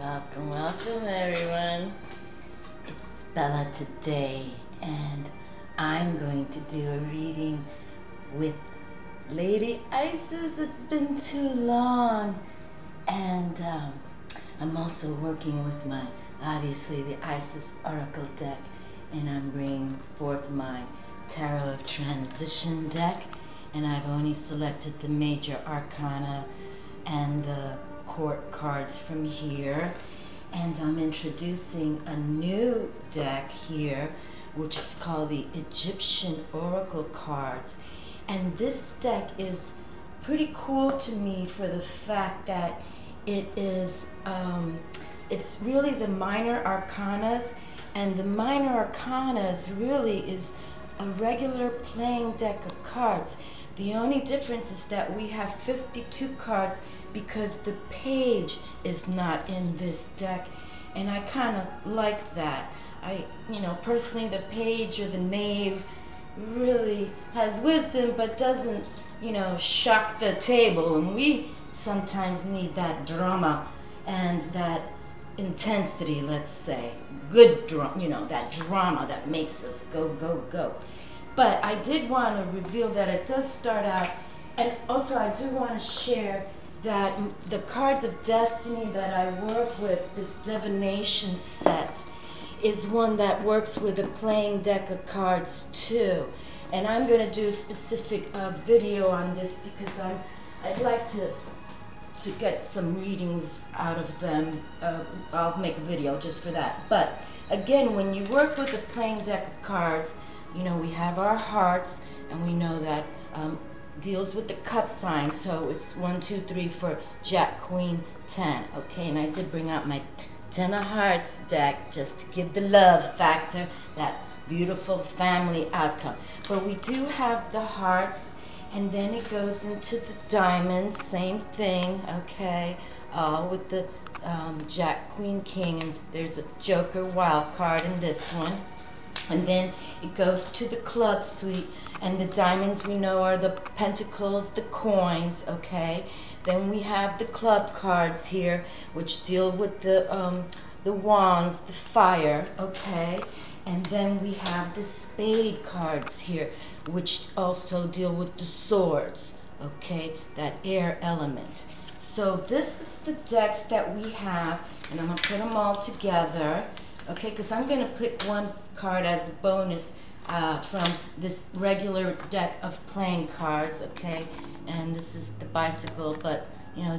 Welcome everyone. It's Bella today, and I'm going to do a reading with Lady Isis. It's been too long, and I'm also working with obviously the Isis Oracle deck, and I'm bringing forth my Tarot of Transition deck, and I've only selected the major arcana and the court cards from here, and I'm introducing a new deck here which is called the Egyptian Oracle cards. And this deck is pretty cool to me for the fact that it is it's really the minor arcanas, and the minor arcanas really is a regular playing deck of cards. The only difference is that we have 52 cards because the page is not in this deck, and I kind of like that. Personally, the page or the knave really has wisdom but doesn't, shock the table, and we sometimes need that drama and that intensity, let's say. Good drama, that drama that makes us go, go, go. But I did want to reveal that it does start out, and also I do want to share that the cards of destiny that I work with, this divination set, is one that works with a playing deck of cards too. And I'm going to do a specific video on this because I'd like to get some readings out of them. I'll make a video just for that. But again, when you work with a playing deck of cards, we have our hearts, and we know that deals with the cup sign. So it's 1, 2, 3 for Jack, Queen, 10. Okay, and I did bring out my 10 of Hearts deck just to give the love factor, that beautiful family outcome. But we do have the hearts, and then it goes into the diamonds, same thing, okay, with the Jack, Queen, King, and there's a Joker wild card in this one. And then it goes to the club suite, and the diamonds we know are the pentacles, the coins, okay? Then we have the club cards here, which deal with the wands, the fire, okay? And then we have the spade cards here, which also deal with the swords, okay? That air element. So this is the decks that we have, and I'm gonna put them all together. Okay, because I'm going to pick one card as a bonus from this regular deck of playing cards, okay? And this is the bicycle, but,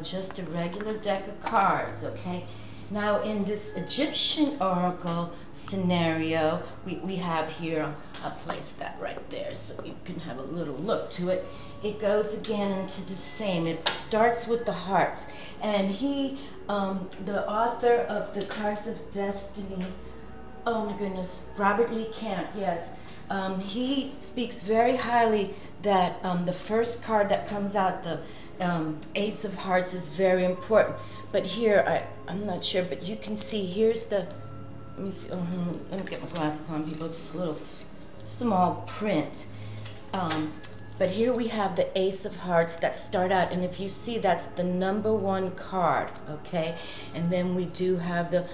just a regular deck of cards, okay? Now, in this Egyptian Oracle scenario, we have here, I'll place that right there so you can have a little look to it. It goes again into the same. It starts with the hearts. And the author of the Cards of Destiny, oh my goodness, Robert Lee Camp, yes. He speaks very highly that the first card that comes out, the Ace of Hearts, is very important. But here, I'm not sure, but you can see, here's the, let me see, let me get my glasses on, people, it's a little small print. But here we have the Ace of Hearts that start out, and if you see, that's the number 1 card, okay? And then we do have the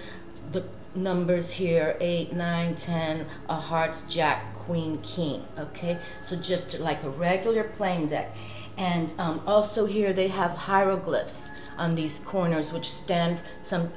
numbers here, 8, 9, 10, a hearts, Jack, Queen, King, okay? So just like a regular playing deck. And also here they have hieroglyphs on these corners, which stand some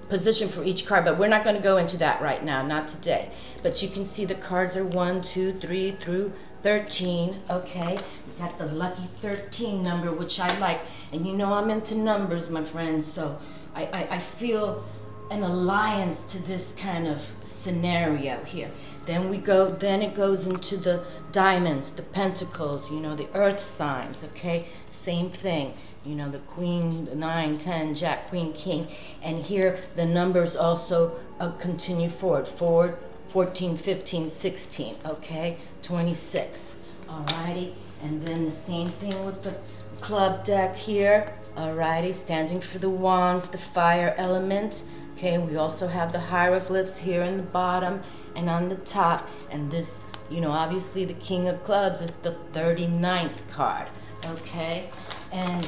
position for each card, but we're not going to go into that right now, not today. But you can see the cards are 1, 2, 3 through 13, okay? We've got the lucky 13 number, which I like. And I'm into numbers, my friends, so I feel an alliance to this kind of scenario here. Then it goes into the diamonds, the pentacles, the earth signs, okay? Same thing. The Queen, the 9, 10, Jack, Queen, King. And here the numbers also continue forward. 14, 15, 16, okay? 26, alrighty? And then the same thing with the club deck here, alrighty? Standing for the wands, the fire element. Okay, we also have the hieroglyphs here in the bottom and on the top. And this, obviously the King of Clubs is the 39th card, okay? And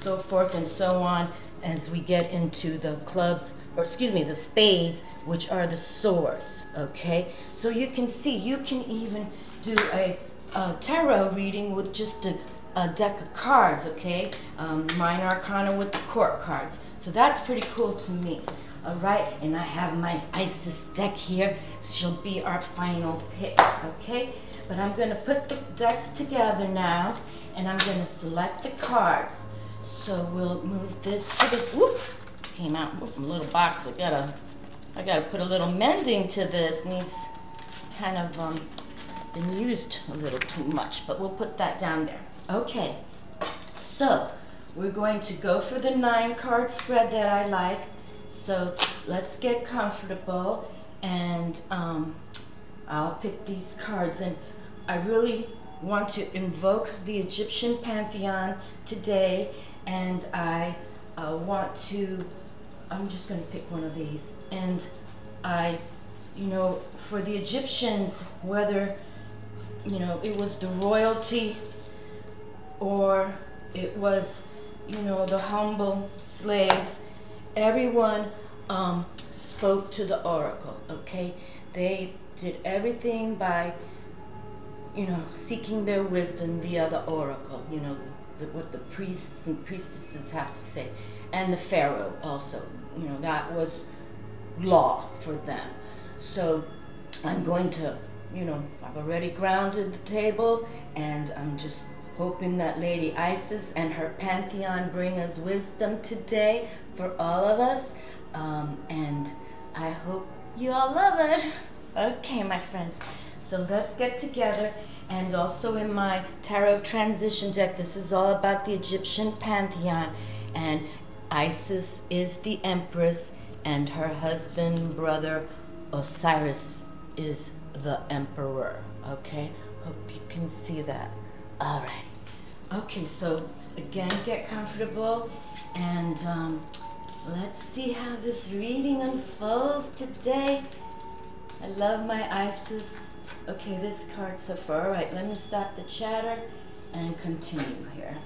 so forth and so on. as we get into the clubs, or excuse me, the spades, which are the swords, okay? So you can see, you can even do a tarot reading with just a deck of cards, okay? Minor arcana with the court cards. So that's pretty cool to me. All right, and I have my Isis deck here. She'll be our final pick, okay? But I'm gonna put the decks together now, and I'm gonna select the cards. So we'll move this to the, whoop, came out from a little box. I gotta put a little mending to this. Needs kind of been used a little too much, but we'll put that down there. Okay, so we're going to go for the 9-card spread that I like. So let's get comfortable, and I'll pick these cards. And I really want to invoke the Egyptian pantheon today, and I'm just going to pick one of these. And for the Egyptians, whether, it was the royalty or it was, the humble slaves, everyone spoke to the oracle, okay? They did everything by, seeking their wisdom via the oracle, what the priests and priestesses have to say. And the pharaoh also, that was law for them. So I'm going to, I've already grounded the table, and I'm just hoping that Lady Isis and her pantheon bring us wisdom today for all of us. And I hope you all love it. Okay, my friends. So let's get together. And also in my Tarot Transition deck, this is all about the Egyptian pantheon. And Isis is the Empress, and her husband, brother, Osiris is the Emperor. Okay? Hope you can see that. All right. Okay, so again, get comfortable, and let's see how this reading unfolds today. I love my Isis. Okay, this card so far. All right, let me stop the chatter and continue here.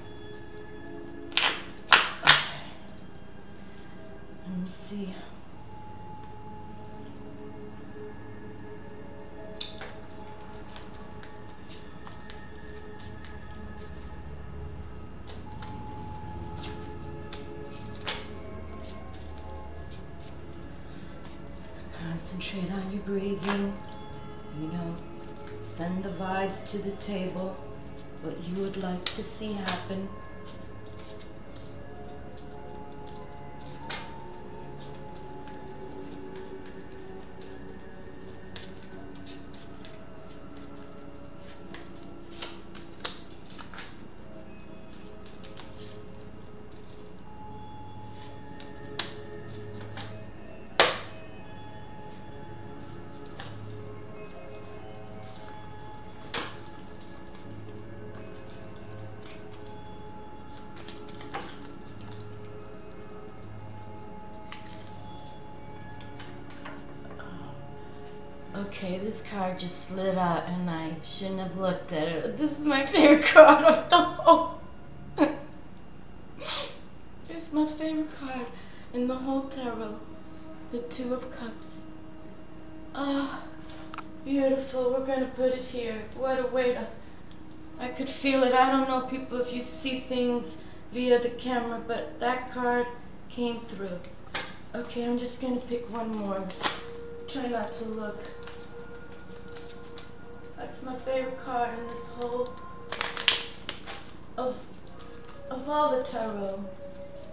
Okay. Let me see. Concentrate on your breathing, send the vibes to the table, what you would like to see happen. Okay, this card just slid out and I shouldn't have looked at it. This is my favorite card of the whole. It's my favorite card in the whole tarot. The Two of Cups. Oh, beautiful. We're going to put it here. What a way to... I could feel it. I don't know, people, if you see things via the camera, but that card came through. Okay, I'm just going to pick one more. Try not to look. That's my favorite card in this whole of all the tarot.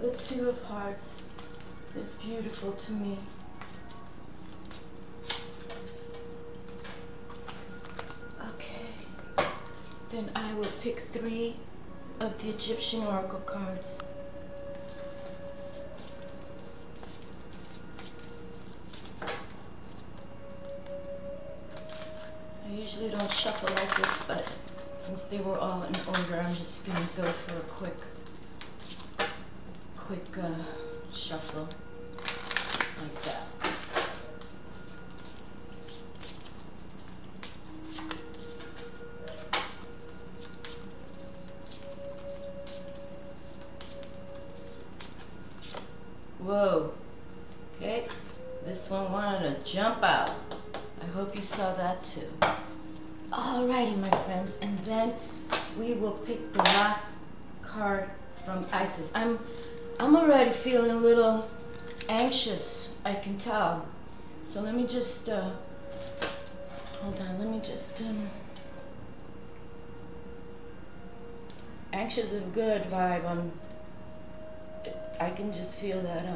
The Two of Hearts is beautiful to me. Okay. Then I will pick 3 of the Egyptian oracle cards. I usually don't shuffle like this, but since they were all in order, I'm just going to go for a quick shuffle like that. Whoa. Okay, this one wanted to jump out. I hope you saw that too. Alrighty, my friends, and then we will pick the last card from Isis. I'm already feeling a little anxious, I can tell. So let me just hold on. Let me just anxious of good vibe. I can just feel that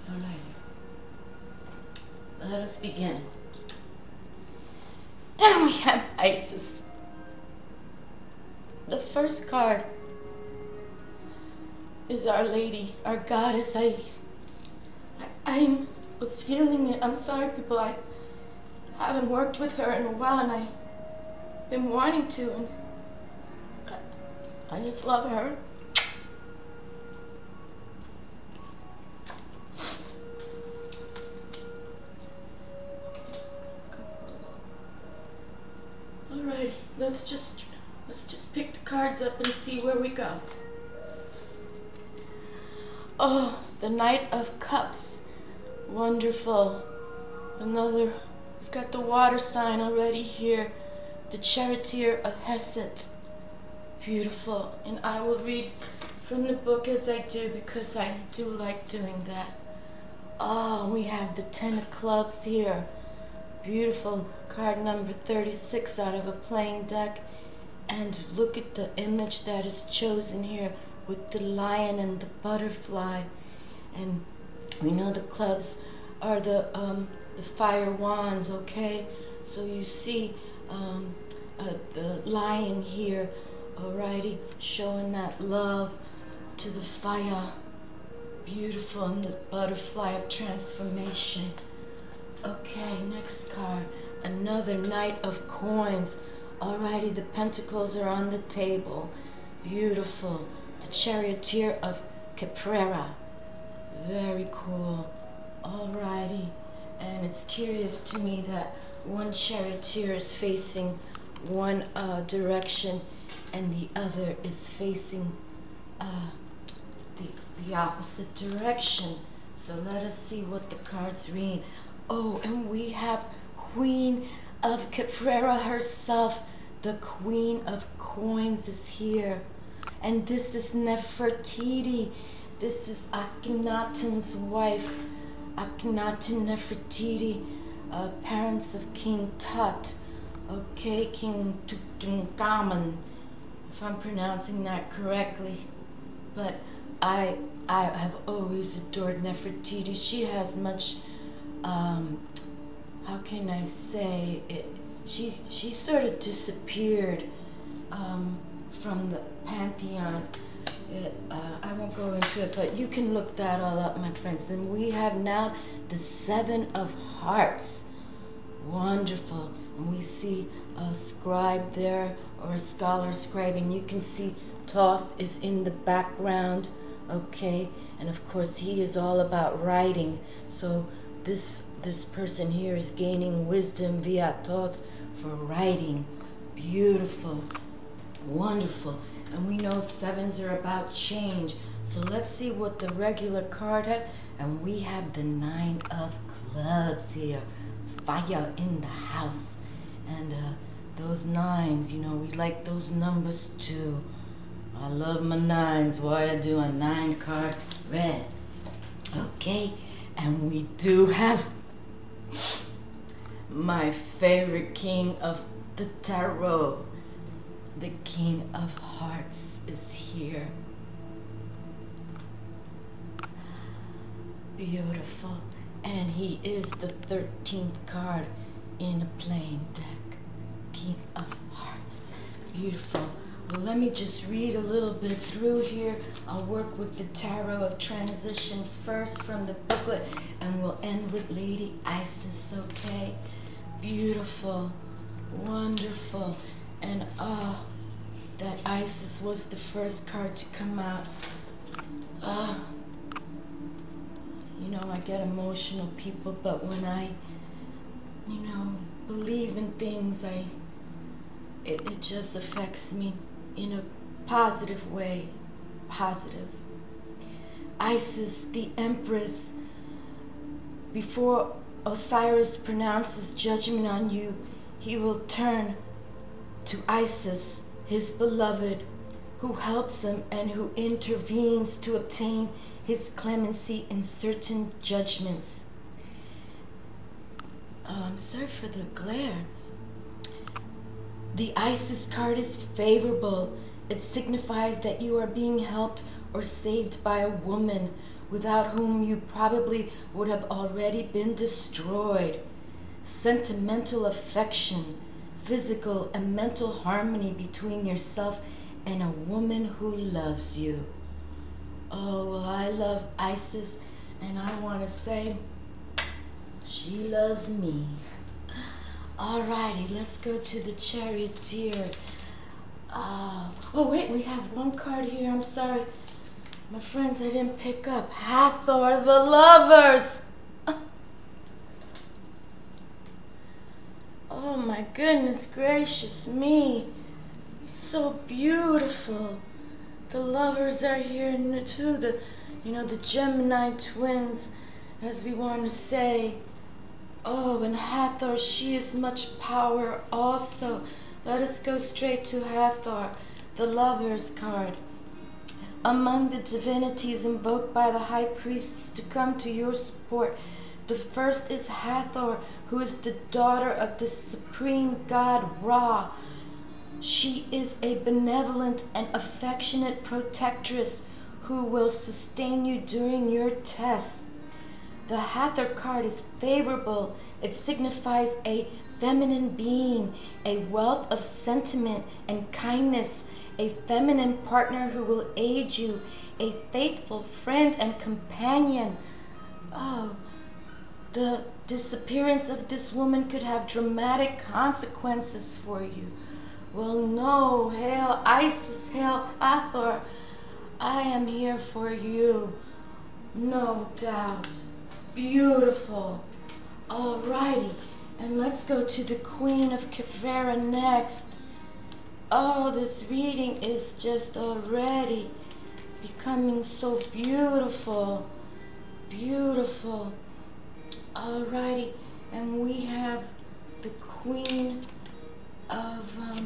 alright. Let us begin. And we have Isis. The first card is Our Lady, our goddess. I was feeling it. I'm sorry, people. I haven't worked with her in a while, and I've been wanting to, and I just love her. Alright, let's just pick the cards up and see where we go. Oh, the Knight of Cups. Wonderful. We've got the water sign already here. The Charioteer of Hesed. Beautiful. And I will read from the book as I do, because I do like doing that. Oh, we have the Ten of Clubs here. Beautiful. Card number 36 out of a playing deck. And look at the image that is chosen here with the lion and the butterfly. And we know the clubs are the fire wands, okay? So you see the lion here, alrighty, showing that love to the fire. Beautiful. And the butterfly of transformation. Okay, next card. Another Knight of Coins. Alrighty, the pentacles are on the table. Beautiful. The Charioteer of Caprera. Very cool. Alrighty. And it's curious to me that one charioteer is facing one direction and the other is facing the opposite direction. So let us see what the cards read. Oh, and we have Queen of Caprera herself. The Queen of Coins is here. And this is Nefertiti. This is Akhenaten's wife. Akhenaten Nefertiti, parents of King Tut. Okay, King Tutankhamun, if I'm pronouncing that correctly. But I have always adored Nefertiti. She has much, how can I say it? She sort of disappeared from the pantheon. I won't go into it, but you can look that all up, my friends. And we have now the Seven of Hearts. Wonderful. And we see a scribe there, or a scholar scribing. You can see Thoth is in the background, okay? And of course, he is all about writing. So this person here is gaining wisdom via Thoth for writing. Beautiful. Wonderful. And we know sevens are about change. So let's see what the regular card had. And we have the Nine of Clubs here. Fire in the house. And those nines, you know, we like those numbers too. I love my nines. Why I do a 9 card spread. Okay. And we do have my favorite king of the tarot. The King of Hearts is here. Beautiful. And he is the 13th card in a playing deck. King of Hearts. Beautiful. Well, let me just read a little bit through here. I'll work with the Tarot of Transition first from the booklet, and we'll end with Lady Isis, okay? Beautiful. Wonderful. And that Isis was the first card to come out. You know, I get emotional, people, but when I, you know, believe in things, it just affects me in a positive way. positive. Isis, the Empress, before Osiris pronounces judgment on you, he will turn to Isis, his beloved, who helps him and who intervenes to obtain his clemency in certain judgments. I'm sorry for the glare. The Isis card is favorable. It signifies that you are being helped or saved by a woman without whom you probably would have already been destroyed. Sentimental affection, physical and mental harmony between yourself and a woman who loves you. Oh, well, I love Isis, and I want to say she loves me. Alrighty, let's go to the Charioteer. Oh, wait, we have one card here. I'm sorry. My friends, I didn't pick up. Hathor, the Lovers. Oh, my goodness gracious me. So beautiful. The Lovers are here too. The Gemini twins, as we want to say. Oh, and Hathor, she is much power also. Let us go straight to Hathor, the Lovers card. Among the divinities invoked by the high priests to come to your support, the first is Hathor, who is the daughter of the supreme god Ra. She is a benevolent and affectionate protectress who will sustain you during your tests. The Hathor card is favorable. It signifies a feminine being, a wealth of sentiment and kindness, a feminine partner who will aid you, a faithful friend and companion. Oh, the disappearance of this woman could have dramatic consequences for you. Well, no, hail Isis, hail Hathor. I am here for you, no doubt. Beautiful. Alrighty, and let's go to the Queen of Kefera next. Oh, this reading is just already becoming so beautiful. Beautiful. Alrighty, and we have the Queen of, let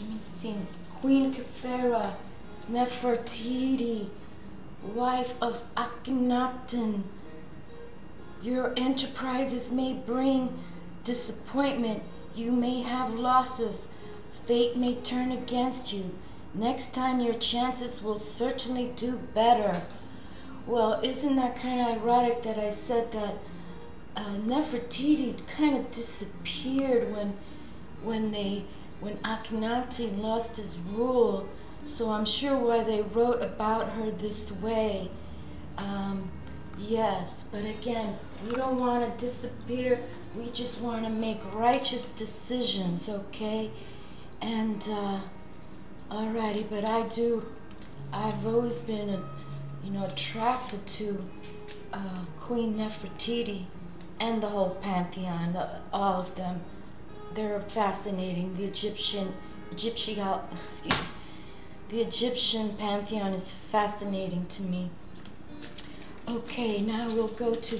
me see, Queen Kefera, Nefertiti, wife of Akhenaten. Your enterprises may bring disappointment. You may have losses. Fate may turn against you. Next time your chances will certainly do better. Well, isn't that kind of ironic that I said that Nefertiti kind of disappeared when Akhenaten lost his rule. So I'm sure why they wrote about her this way. Yes, but again, we don't want to disappear. We just want to make righteous decisions, okay? And, alrighty, but I've always been, attracted to Queen Nefertiti and the whole pantheon, all of them. They're fascinating. The Egyptian pantheon is fascinating to me. Okay, now we'll go to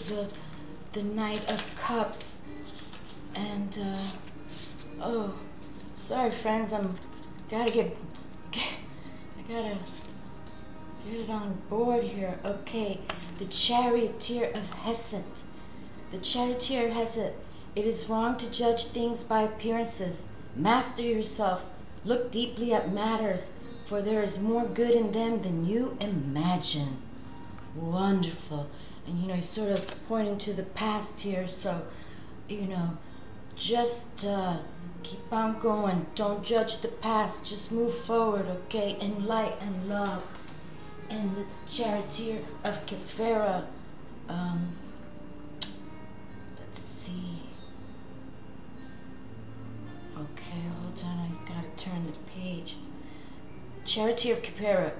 the Knight of Cups. And, oh, sorry friends, I gotta get it on board here. Okay, the Charioteer of Hesed. The Charioteer of Hesed. It is wrong to judge things by appearances. Master yourself. Look deeply at matters, for there is more good in them than you imagine. Wonderful. And he's sort of pointing to the past here, so just keep on going. Don't judge the past, just move forward, okay, in light and love. And the Charioteer of Kefera, let's see. Okay, hold on, I gotta turn the page. Charioteer of Kefera,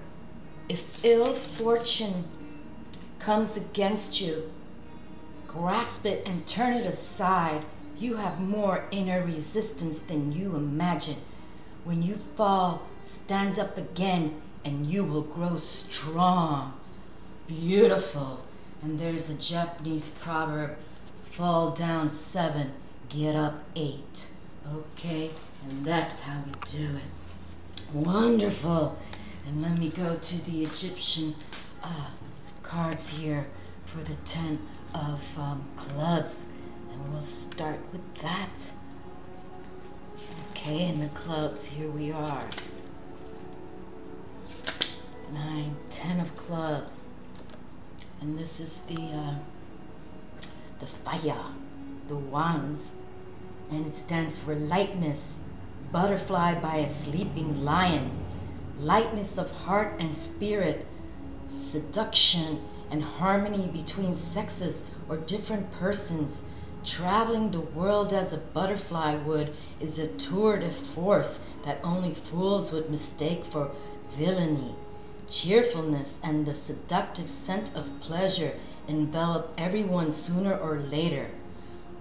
if ill fortune comes against you, grasp it and turn it aside. You have more inner resistance than you imagine. When you fall, stand up again and you will grow strong. Beautiful. And there's a Japanese proverb, fall down 7, get up 8. Okay, and that's how we do it. Wonderful. And let me go to the Egyptian cards here for the 10 of clubs. And we'll start with that. Okay, and the clubs, here we are. 9, 10 of clubs. And this is the fire, the wands. And it stands for lightness, butterfly by a sleeping lion, lightness of heart and spirit, seduction and harmony between sexes or different persons. Traveling the world as a butterfly would is a tour de force that only fools would mistake for villainy. Cheerfulness and the seductive scent of pleasure envelop everyone sooner or later.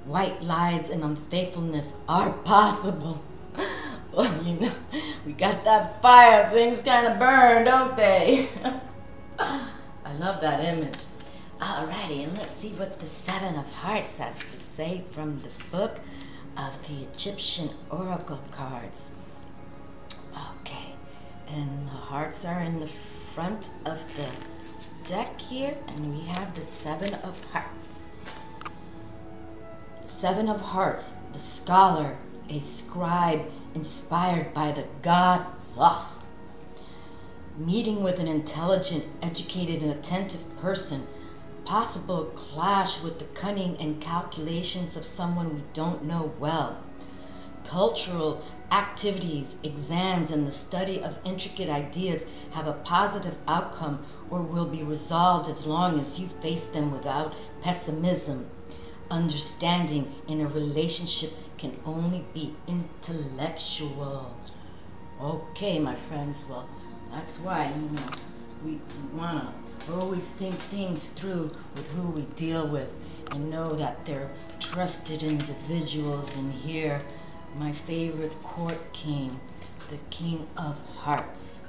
White lies and unfaithfulness are possible. Well, you know, we got that fire, things kind of burn, don't they? I love that image. Alrighty, and let's see what the 7 of Hearts has to say from the book of the Egyptian Oracle cards. Okay, and the hearts are in the front of the deck here, and we have the 7 of Hearts. The 7 of Hearts, the scholar, a scribe inspired by the god Thoth. Meeting with an intelligent, educated, and attentive person. Possible clash with the cunning and calculations of someone we don't know well. Cultural activities, exams, and the study of intricate ideas have a positive outcome or will be resolved as long as you face them without pessimism. Understanding in a relationship can only be intellectual. Okay, my friends, well, that's why, we want to always think things through with who we deal with and know that they're trusted individuals. And here, my favorite court king, the King of Hearts.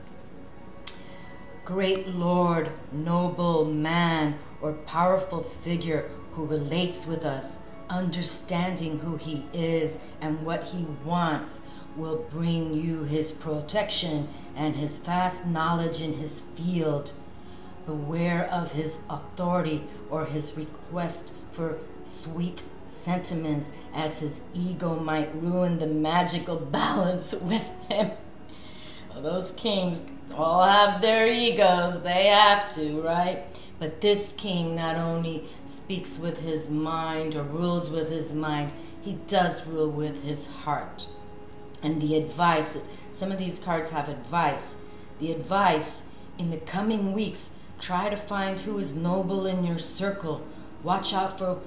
Great lord, noble man, or powerful figure who relates with us, understanding who he is and what he wants, will bring you his protection and his vast knowledge in his field. Beware of his authority or his request for sweet sentiments, as his ego might ruin the magical balance with him. Well, those kings all have their egos, they have to, right? But this king not only speaks with his mind or rules with his mind, he does rule with his heart. And the advice, some of these cards have advice. The advice, in the coming weeks, try to find who is noble in your circle. Watch out for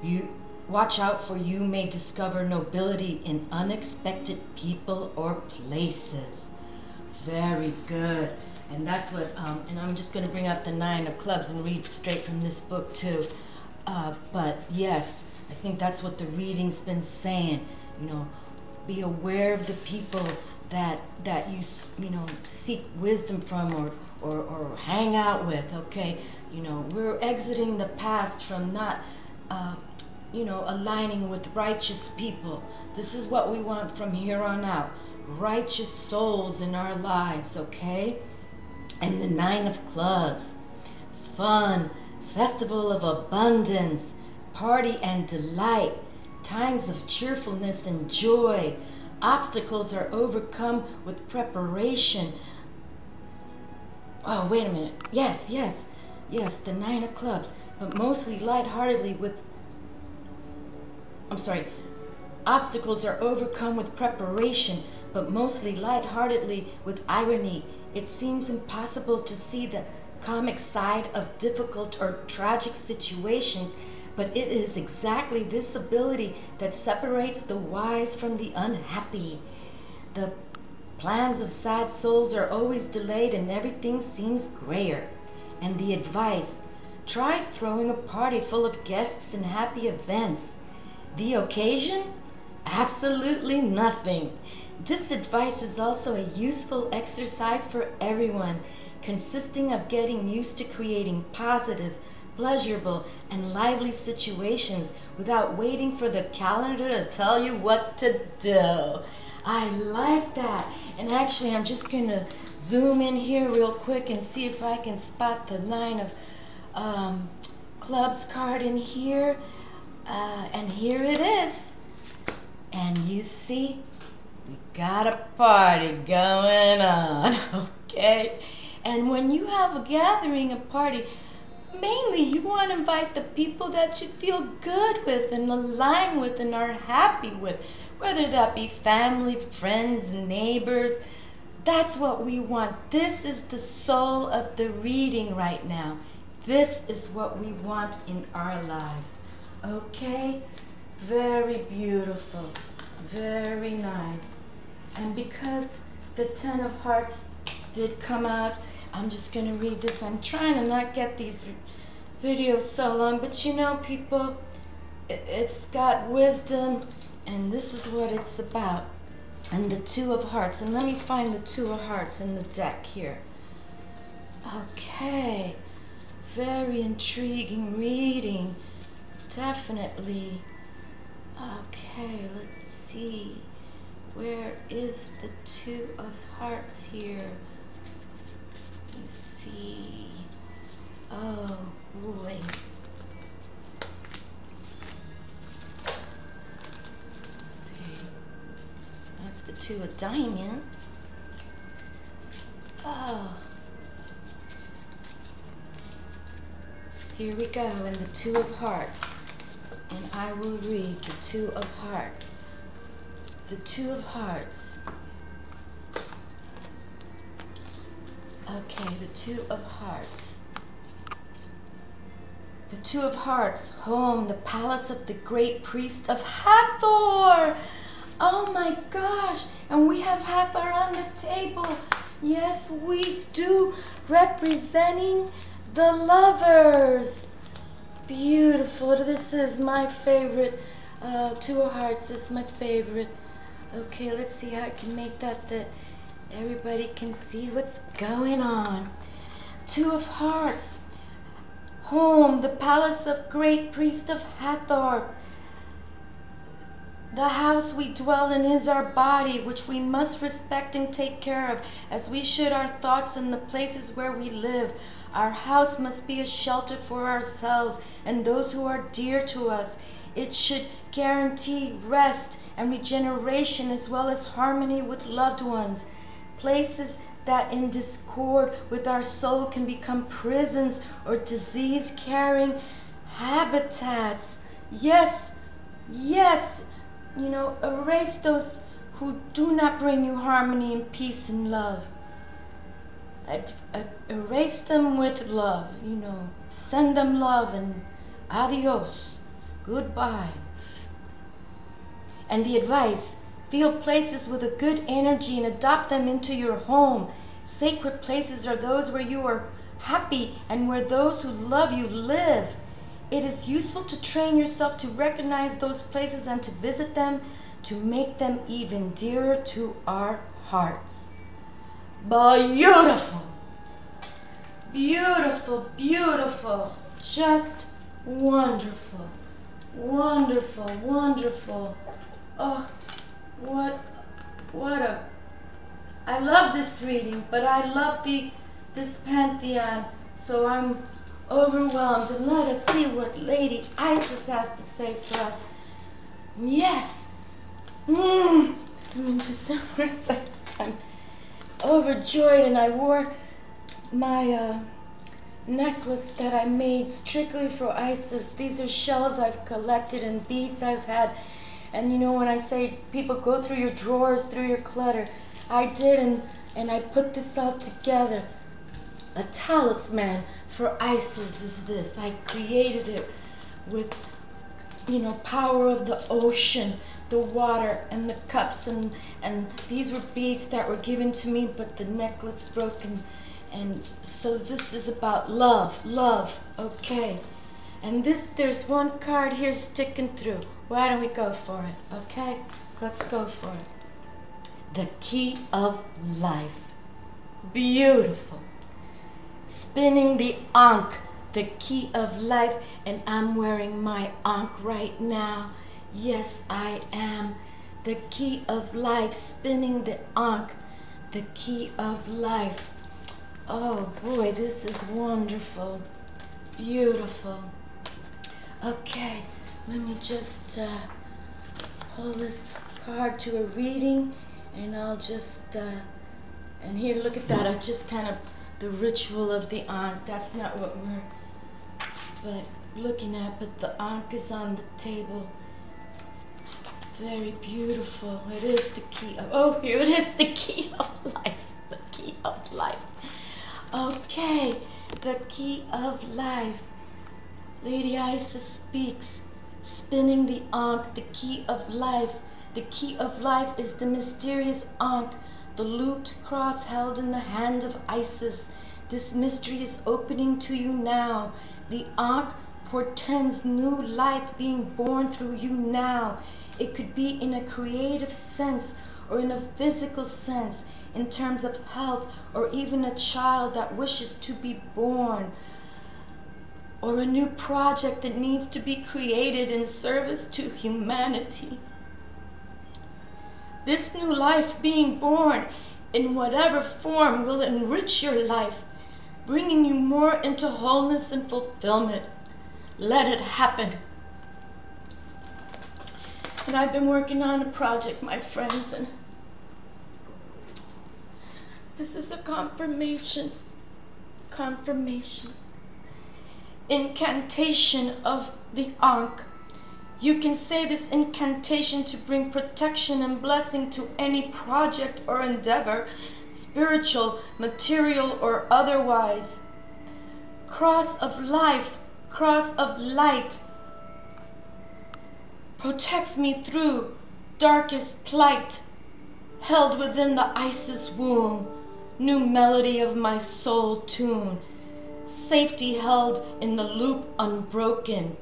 you may discover nobility in unexpected people or places. Very good. And that's what, and I'm just going to bring up the 9 of clubs and read straight from this book too. But yes, I think that's what the reading's been saying. Be aware of the people that you seek wisdom from or hang out with. Okay, we're exiting the past from not aligning with righteous people. This is what we want from here on out. Righteous souls in our lives, okay? And the 9 of clubs. Fun, festival of abundance, party and delight, times of cheerfulness and joy. Obstacles are overcome with preparation. Oh, wait a minute. Yes, the 9 of clubs, but mostly lightheartedly with... Obstacles are overcome with preparation, but mostly lightheartedly with irony. It seems impossible to see the comic side of difficult or tragic situations, but it is exactly this ability that separates the wise from the unhappy. The plans of sad souls are always delayed and everything seems grayer. And the advice, try throwing a party full of guests and happy events. The occasion? Absolutely nothing. This advice is also a useful exercise for everyone, consisting of getting used to creating positive, pleasurable, and lively situations without waiting for the calendar to tell you what to do. I like that. And actually, I'm just going to zoom in here real quick and see if I can spot the Nine of Clubs card in here. And here it is. And you see, we got a party going on, okay? And when you have a gathering, a party, mainly you want to invite the people that you feel good with and align with and are happy with, whether that be family, friends, neighbors. That's what we want. This is the soul of the reading right now. This is what we want in our lives, okay? Very beautiful, very nice. And because the Ten of Hearts did come out, I'm just going to read this. I'm trying to not get these videos so long, but you know, people, it's got wisdom, and this is what it's about. And the Two of Hearts. And let me find the Two of Hearts in the deck here. Okay. Very intriguing reading. Definitely. Okay, let's see. Where is the Two of Hearts here? Let me see. Oh, boy. Let's see. That's the Two of Diamonds. Oh. Here we go, and the Two of Hearts. And I will read the Two of Hearts. The Two of Hearts. Okay, the Two of Hearts. The Two of Hearts, home, the palace of the great priest of Hathor. Oh my gosh, and we have Hathor on the table. Yes, we do, representing the lovers. Beautiful. This is my favorite. Two of Hearts is my favorite. Okay, let's see how I can make that everybody can see what's going on. Two of Hearts. Home, the palace of great priest of Hathor. The house we dwell in is our body, which we must respect and take care of, as we should our thoughts and the places where we live. Our house must be a shelter for ourselves and those who are dear to us. It should guarantee rest and regeneration as well as harmony with loved ones. Places that in discord with our soul can become prisons or disease-carrying habitats. Yes, yes, you know, erase those who do not bring you harmony and peace and love. Erase them with love, you know. Send them love and adios, goodbye. And the advice, feel places with a good energy and adopt them into your home. Sacred places are those where you are happy and where those who love you live. It is useful to train yourself to recognize those places and to visit them to make them even dearer to our hearts. Beautiful. Beautiful, beautiful. Just wonderful. Wonderful, wonderful. Oh, what a, I love this reading, but I love this pantheon, so I'm overwhelmed. And let us see what Lady Isis has to say for us. Yes. I'm just I'm overjoyed, and I wore my necklace that I made strictly for Isis. These are shells I've collected and beads I've had. And you know, when I say people go through your drawers, through your clutter, I did, and I put this all together. A talisman for Isis is this. I created it with, you know, power of the ocean, the water, and the cups, and these were beads that were given to me, but the necklace broke, and so this is about love, okay? And there's one card here sticking through. Why don't we go for it, okay? Let's go for it. the key of life. Beautiful. Spinning the Ankh, the key of life, and I'm wearing my Ankh right now. Yes, I am. The key of life, spinning the Ankh, the key of life. Oh boy, this is wonderful. Beautiful. Okay, let me just pull this card to a reading, and I'll just, and here, look at that. I just kind of, the ritual of the Ankh, that's not what we're looking at, but the Ankh is on the table. Very beautiful. It is the key of, oh, here it is, the key of life. The key of life. Okay, the key of life. Lady Isis speaks, spinning the Ankh, the key of life. The key of life is the mysterious Ankh, the looped cross held in the hand of Isis. This mystery is opening to you now. The Ankh portends new life being born through you now. It could be in a creative sense or in a physical sense, in terms of health, or even a child that wishes to be born, or a new project that needs to be created in service to humanity. This new life being born in whatever form will enrich your life, bringing you more into wholeness and fulfillment. Let it happen. And I've been working on a project, my friends, and this is a confirmation. Incantation of the Ankh. You can say this incantation to bring protection and blessing to any project or endeavor, spiritual, material, or otherwise. Cross of life, cross of light, protects me through darkest plight, held within the Isis womb, new melody of my soul tune, safety held in the loop unbroken,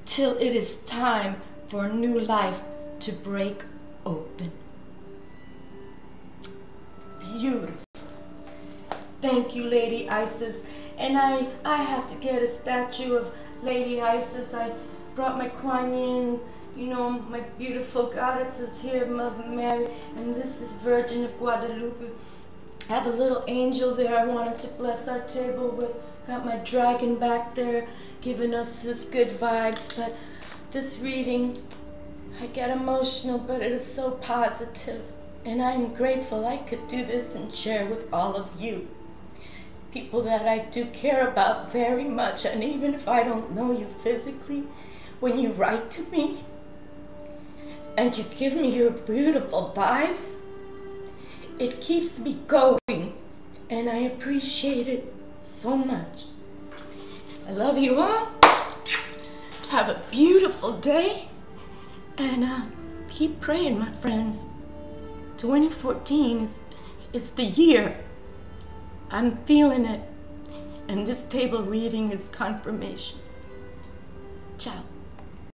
till it is time for a new life to break open. Beautiful. Thank you, Lady Isis. And I have to get a statue of Lady Isis. I brought my Kuan Yin, you know, my beautiful goddesses here, Mother Mary, and this is Virgin of Guadalupe. I have a little angel there I wanted to bless our table with. Got my dragon back there giving us his good vibes. But this reading, I get emotional, but it is so positive. And I'm grateful I could do this and share with all of you. People that I do care about very much. And even if I don't know you physically, when you write to me and you give me your beautiful vibes, it keeps me going, and I appreciate it so much. I love you all. Have a beautiful day, and keep praying, my friends. 2014 is the year. I'm feeling it, and this table reading is confirmation. Ciao.